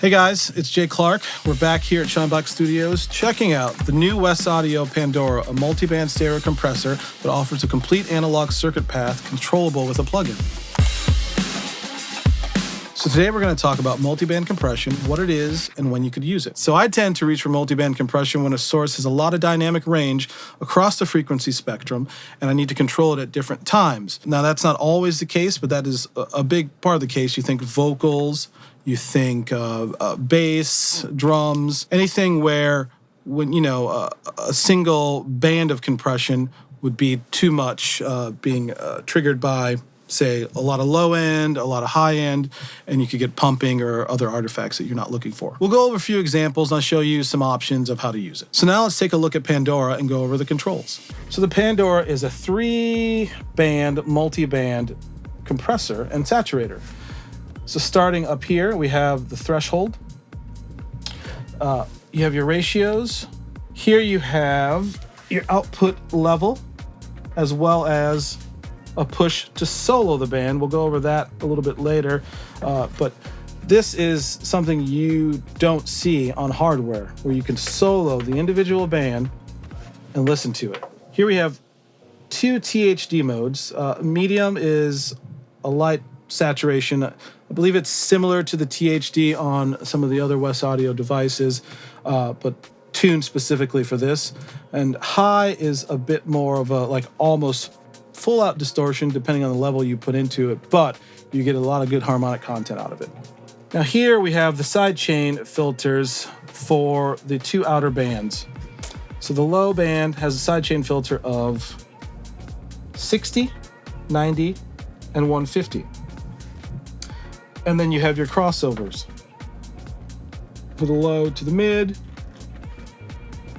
Hey guys, it's Jay Clark. We're back here at Shinebox Studios checking out the new WesAudio Pandora, a multiband stereo compressor that offers a complete analog circuit path controllable with a plugin. So today we're going to talk about multiband compression, what it is, and when you could use it. So I tend to reach for multiband compression when a source has a lot of dynamic range across the frequency spectrum, and I need to control it at different times. Now that's not always the case, but that is a big part of the case. You think vocals, you think bass, drums, anything where when a single band of compression would be too much, being triggered by, say, a lot of low end, a lot of high end, and you could get pumping or other artifacts that you're not looking for. We'll go over a few examples and I'll show you some options of how to use it. So now let's take a look at Pandora and go over the controls. So the Pandora is a 3-band multi-band compressor and saturator. So starting up here, we have the threshold. You have your ratios. Here you have your output level, as well as a push to solo the band. We'll go over that a little bit later. But this is something you don't see on hardware, where you can solo the individual band and listen to it. Here we have 2 THD modes. Medium is a light saturation. I believe it's similar to the THD on some of the other WesAudio devices, but tuned specifically for this. And high is a bit more of a almost full out distortion depending on the level you put into it, but you get a lot of good harmonic content out of it. Now here we have the sidechain filters for the 2 outer bands. So the low band has a sidechain filter of 60, 90, and 150. And then you have your crossovers for the low to the mid,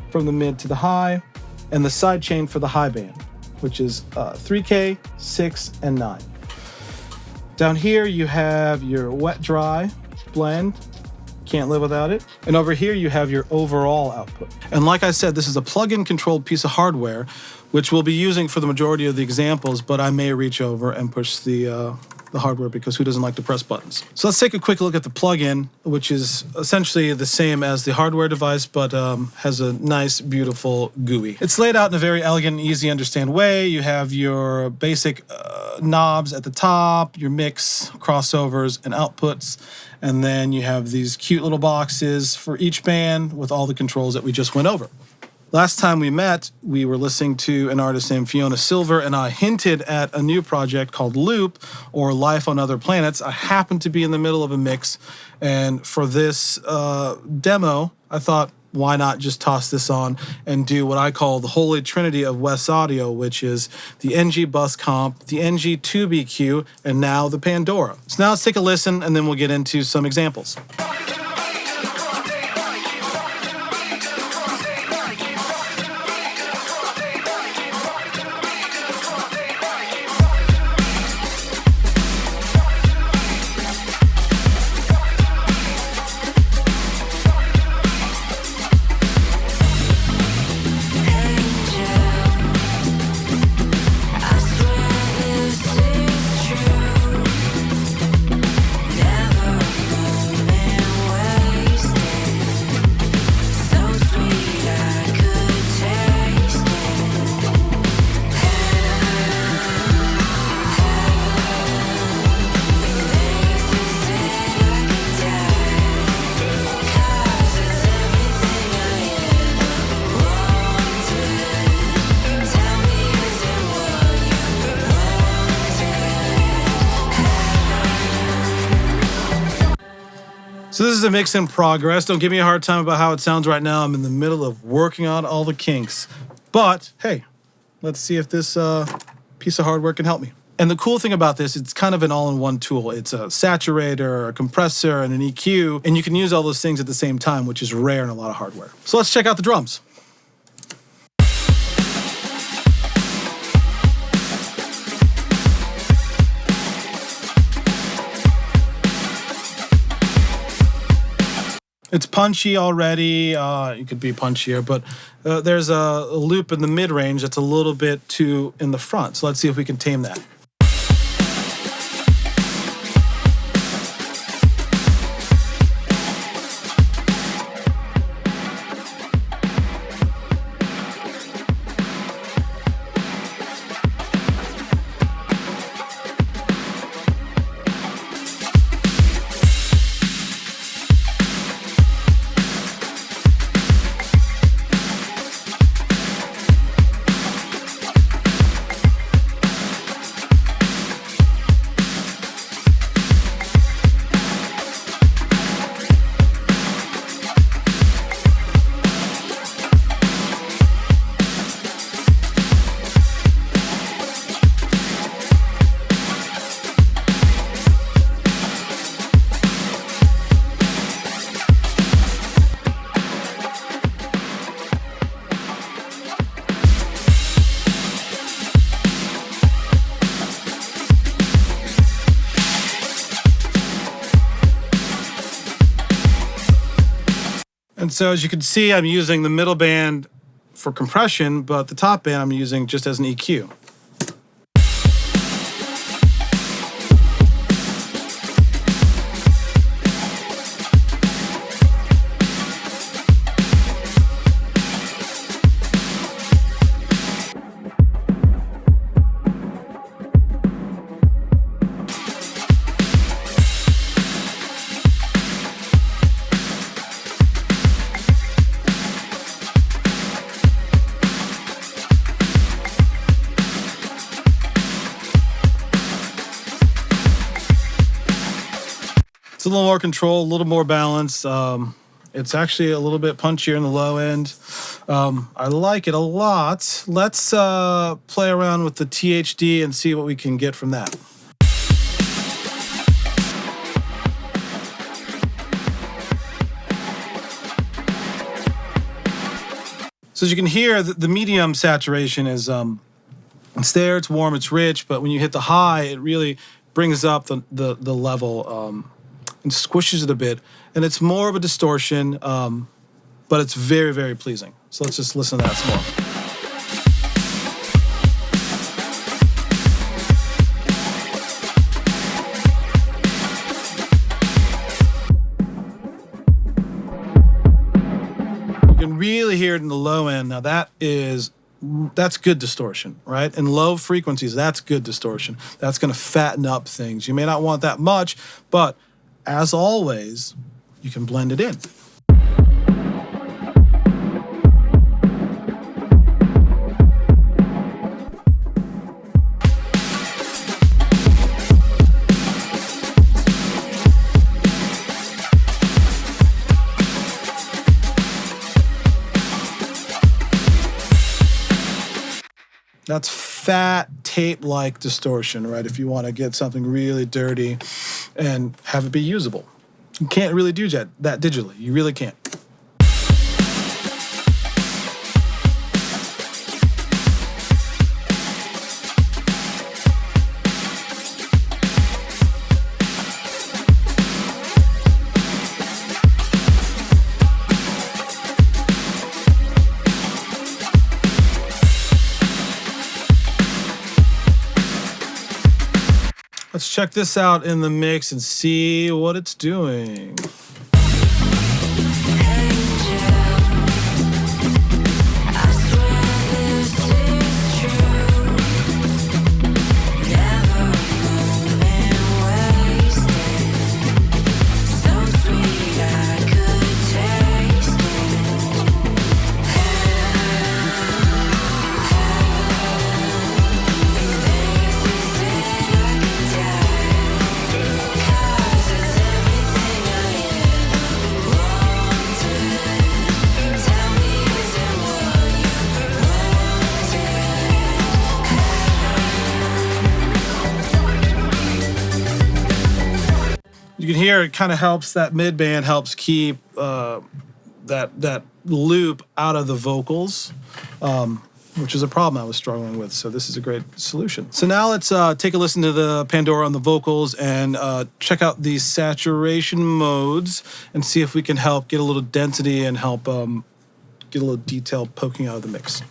from the mid to the high, and the sidechain for the high band, which is 3K, 6, and 9. Down here you have your wet-dry blend. Can't live without it. And over here you have your overall output. And like I said, this is a plug-in controlled piece of hardware, which we'll be using for the majority of the examples, but I may reach over and push the hardware because who doesn't like to press buttons? So let's take a quick look at the plug-in, which is essentially the same as the hardware device, but has a nice, beautiful GUI. It's laid out in a very elegant and easy to understand way. You have your basic knobs at the top, your mix, crossovers, and outputs, and then you have these cute little boxes for each band with all the controls that we just went over. Last time we met, we were listening to an artist named Fiona Silver, and I hinted at a new project called Loop, or Life on Other Planets. I happened to be in the middle of a mix, and for this demo, I thought, why not just toss this on and do what I call the holy trinity of WesAudio, which is the NG Bus Comp, the NG 2BQ, and now the Pandora. So now let's take a listen, and then we'll get into some examples. So this is a mix in progress. Don't give me a hard time about how it sounds right now. I'm in the middle of working out all the kinks. But, hey, let's see if this piece of hardware can help me. And the cool thing about this, it's kind of an all-in-one tool. It's a saturator, a compressor, and an EQ, and you can use all those things at the same time, which is rare in a lot of hardware. So let's check out the drums. It's punchy already. It could be punchier, but there's a loop in the mid-range that's a little bit too in the front. So let's see if we can tame that. And so as you can see, I'm using the middle band for compression, but the top band I'm using just as an EQ. It's a little more control, a little more balance. It's actually a little bit punchier in the low end. I like it a lot. Let's play around with the THD and see what we can get from that. So as you can hear, the medium saturation is it's there, it's warm, it's rich, but when you hit the high, it really brings up the level and squishes it a bit. And it's more of a distortion, but it's very, very pleasing. So let's just listen to that some more. You can really hear it in the low end. Now that's good distortion, right? In low frequencies, that's good distortion. That's gonna fatten up things. You may not want that much, but as always, you can blend it in. That's fat tape-like distortion, right? If you want to get something really dirty and have it be usable. You can't really do that digitally. You really can't. Let's check this out in the mix and see what it's doing. You can hear it kind of helps, that mid band helps keep that loop out of the vocals, which is a problem I was struggling with. So this is a great solution. So now let's take a listen to the Pandora on the vocals and check out these saturation modes and see if we can help get a little density and help get a little detail poking out of the mix.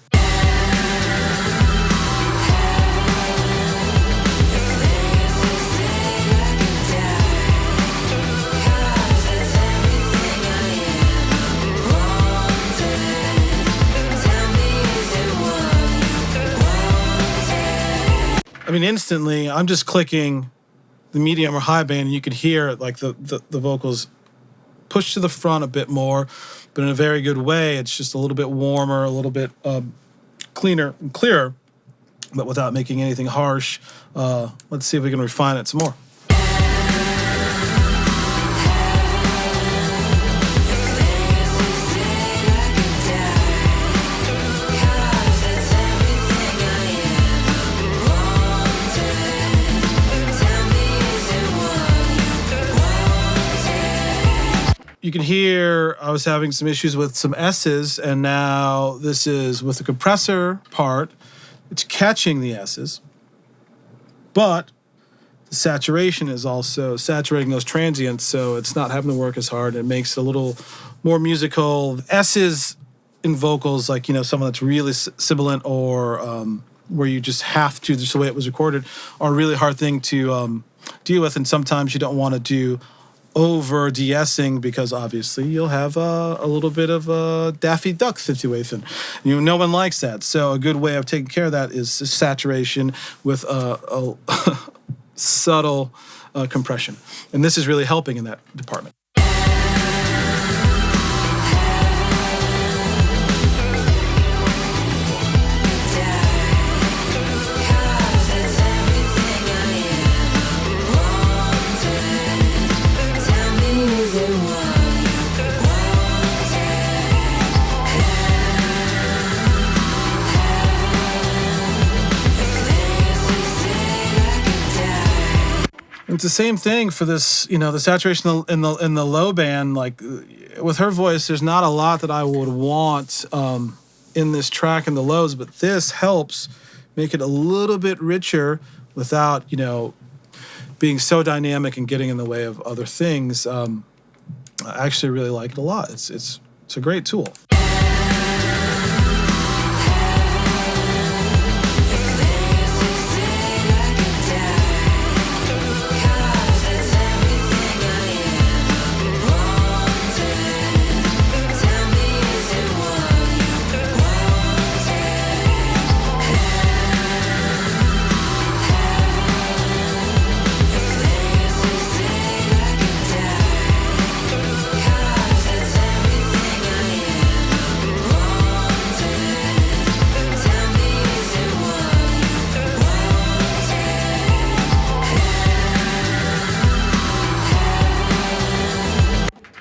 I mean, instantly, I'm just clicking the medium or high band, and you could hear like the vocals push to the front a bit more, but in a very good way. It's just a little bit warmer, a little bit cleaner and clearer, but without making anything harsh. Let's see if we can refine it some more. You can hear I was having some issues with some S's, and now this is with the compressor part. It's catching the S's, but the saturation is also saturating those transients, so it's not having to work as hard. It makes it a little more musical. S's in vocals, like, someone that's really sibilant or where you just have to, just the way it was recorded, are a really hard thing to deal with. And sometimes you don't want to do over de-essing because obviously you'll have a little bit of a Daffy Duck situation. No one likes that. So a good way of taking care of that is saturation with a subtle compression. And this is really helping in that department. It's the same thing for this, the saturation in the low band. Like with her voice, there's not a lot that I would want in this track in the lows, but this helps make it a little bit richer without, being so dynamic and getting in the way of other things. I actually really like it a lot. It's a great tool.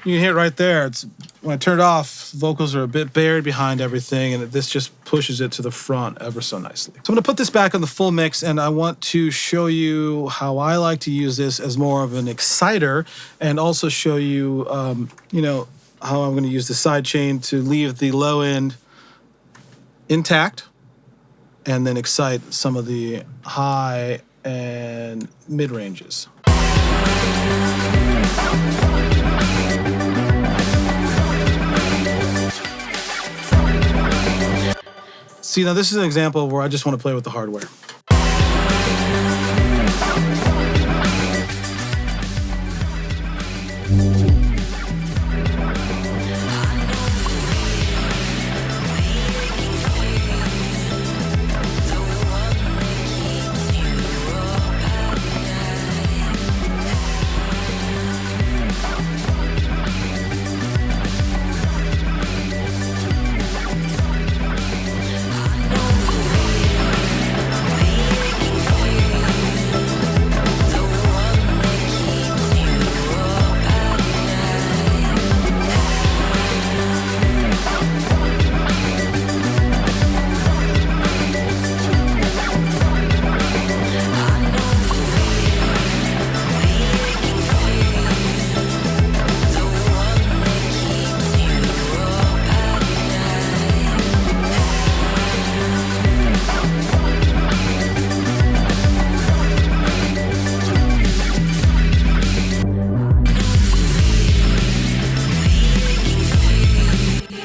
You can hear it right there. It's when I turn it off, vocals are a bit buried behind everything, and this just pushes it to the front ever so nicely. So I'm going to put this back on the full mix, and I want to show you how I like to use this as more of an exciter, and also show you, how I'm going to use the side chain to leave the low end intact, and then excite some of the high and mid ranges. See, now this is an example where I just want to play with the hardware.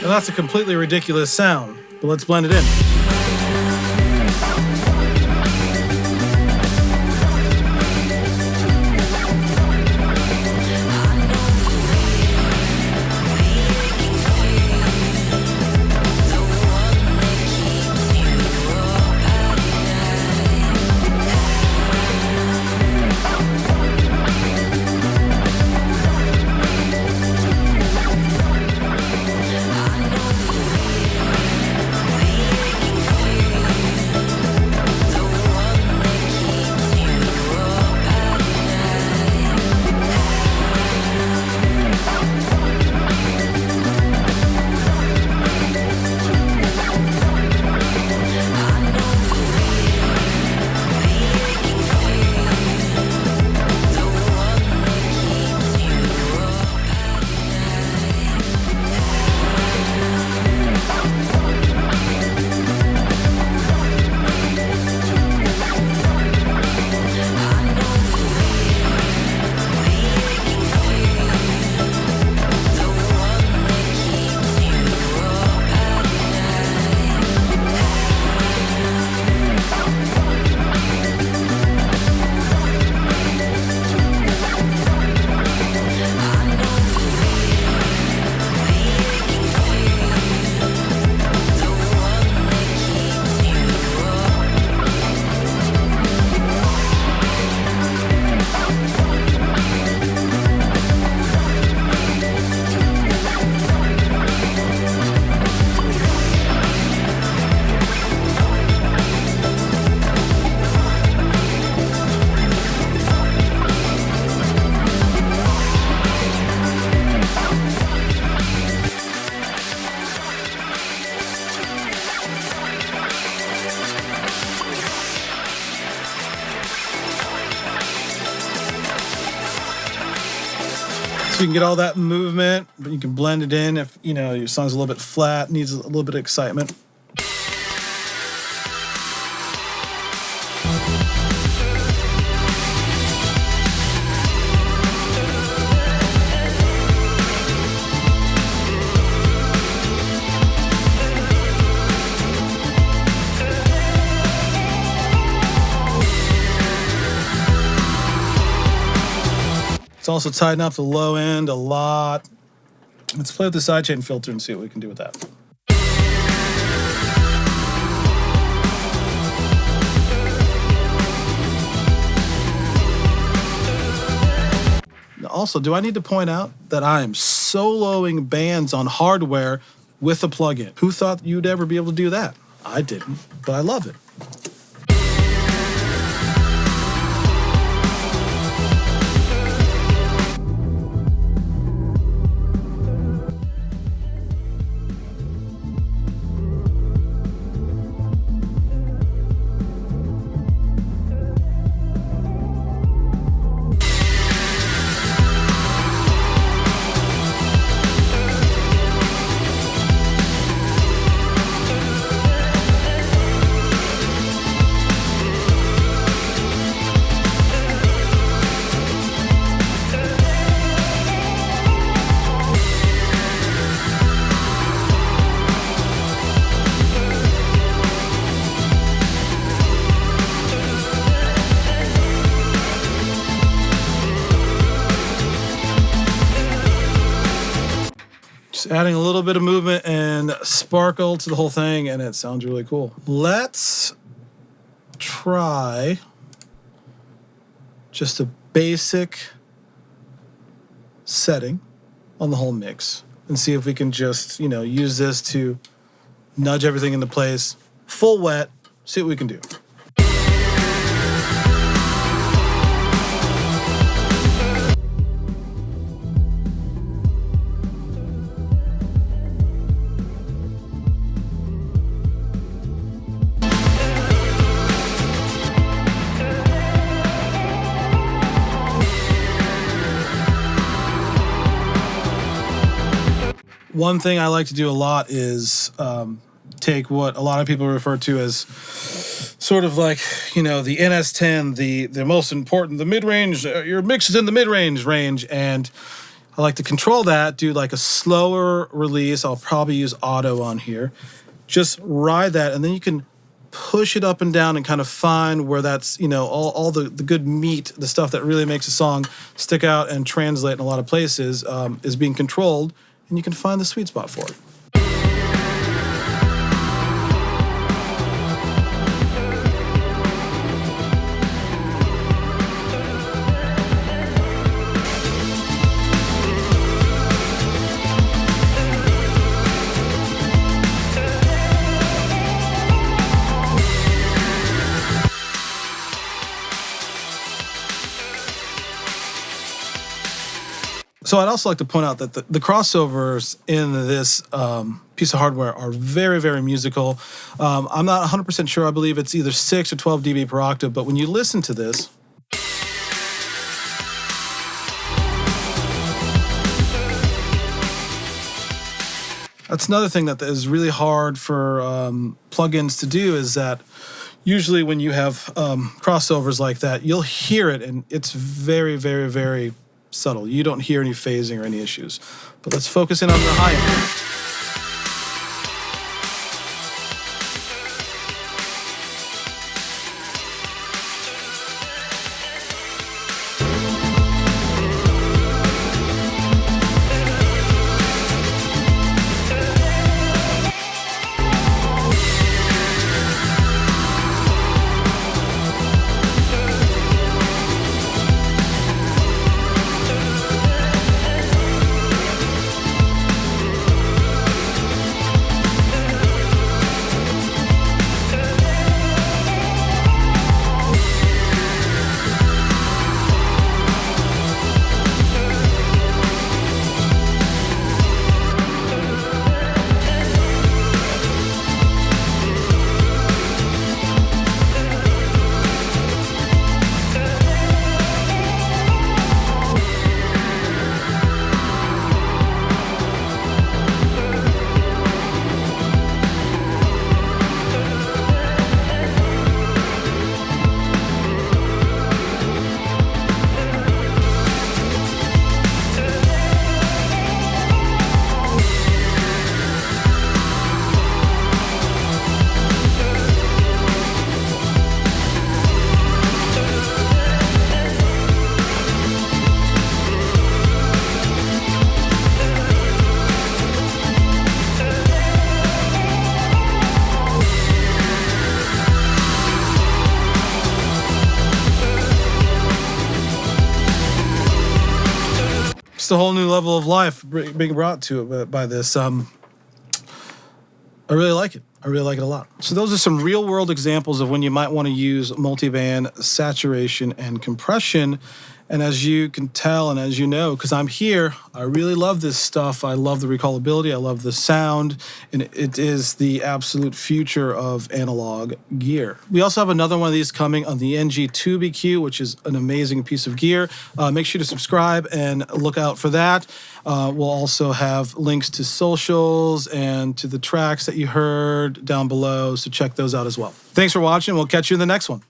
And that's a completely ridiculous sound, but let's blend it in. So you can get all that movement, but you can blend it in if, you know, your song's a little bit flat, needs a little bit of excitement. It's also tighten up the low end a lot. Let's play with the sidechain filter and see what we can do with that. Now also, do I need to point out that I am soloing bands on hardware with a plugin? Who thought you'd ever be able to do that? I didn't, but I love it. Just adding a little bit of movement and sparkle to the whole thing, and it sounds really cool. Let's try just a basic setting on the whole mix and see if we can just, you know, use this to nudge everything into place. Full wet, see what we can do. One thing I like to do a lot is take what a lot of people refer to as sort of like, you know, the NS10, the most important, the mid-range, your mix is in the mid-range range, and I like to control that, do like a slower release. I'll probably use auto on here. Just ride that, and then you can push it up and down and kind of find where that's, you know, all the good meat, the stuff that really makes a song stick out and translate in a lot of places is being controlled, and you can find the sweet spot for it. So I'd also like to point out that the crossovers in this piece of hardware are very, very musical. I'm not 100% sure. I believe it's either 6 or 12 dB per octave, but when you listen to this, that's another thing that is really hard for plugins to do, is that usually when you have crossovers like that, you'll hear it, and it's very, very, very subtle. You don't hear any phasing or any issues. But let's focus in on the high end. Just a whole new level of life being brought to it by this. I really like it. I really like it a lot. So those are some real world examples of when you might want to use multiband saturation and compression. And as you can tell, and as you know, because I'm here, I really love this stuff. I love the recallability. I love the sound. And it is the absolute future of analog gear. We also have another one of these coming on the NG2 BQ, which is an amazing piece of gear. Make sure to subscribe and look out for that. We'll also have links to socials and to the tracks that you heard down below. So check those out as well. Thanks for watching. We'll catch you in the next one.